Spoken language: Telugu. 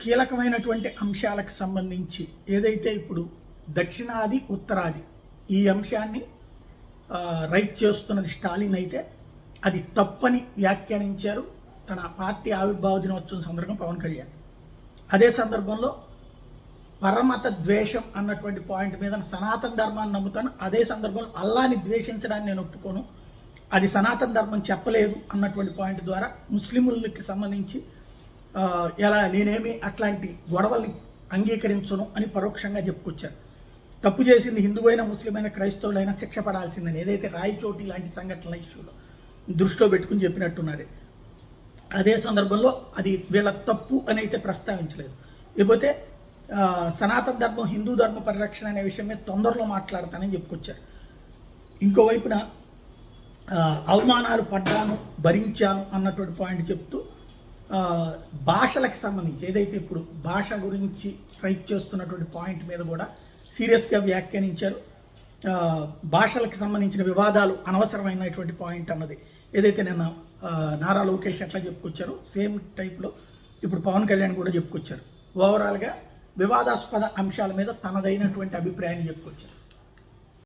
కీలకమైనటువంటి అంశాలకు సంబంధించి ఏదైతే ఇప్పుడు దక్షిణాది ఉత్తరాది ఈ అంశాన్ని రైట్ చేస్తున్నది స్టాలిన్ అయితే అది తప్పని వ్యాఖ్యానించారు తన పార్టీ ఆవిర్భావ దినోత్సవం సందర్భంగా పవన్ కళ్యాణ్. అదే సందర్భంలో పరమత ద్వేషం అన్నటువంటి పాయింట్ మీద సనాతన ధర్మాన్ని నమ్ముతాను, అదే సందర్భంలో అల్లాని ద్వేషించడాన్ని నేను ఒప్పుకోను, అది సనాతన ధర్మం చెప్పలేదు అన్నటువంటి పాయింట్ ద్వారా ముస్లింలకి సంబంధించి ఎలా నేనేమి అట్లాంటి గొడవల్ని అంగీకరించను అని పరోక్షంగా చెప్పుకొచ్చారు. తప్పు చేసింది హిందువైన ముస్లిమైన క్రైస్తవులైనా శిక్ష పడాల్సిందని ఏదైతే రాయచోటి లాంటి సంఘటనల ఇష్యూలో దృష్టిలో పెట్టుకుని చెప్పినట్టున్నారు. అదే సందర్భంలో అది వీళ్ళ తప్పు అని అయితే ప్రస్తావించలేదు. లేకపోతే సనాతన ధర్మం హిందూ ధర్మ పరిరక్షణ అనే విషయం మీద తొందరలో మాట్లాడతానని చెప్పుకొచ్చారు. ఇంకోవైపున అవమానాలు పడ్డాను భరించాను అన్నటువంటి పాయింట్ చెప్తూ భాషలకు సంబంధించి ఏదైతే ఇప్పుడు భాష గురించి రైట్ చేస్తున్నటువంటి పాయింట్ మీద కూడా సీరియస్గా వ్యాఖ్యానించారు. భాషలకు సంబంధించిన వివాదాలు అనవసరమైనటువంటి పాయింట్ అన్నది ఏదైతే నిన్న నారా లోకేష్ ఎట్లా చెప్పుకొచ్చారో సేమ్ టైప్లో ఇప్పుడు పవన్ కళ్యాణ్ కూడా చెప్పుకొచ్చారు. ఓవరాల్గా వివాదాస్పద అంశాల మీద తనదైనటువంటి అభిప్రాయాన్ని చెప్పుకొచ్చారు.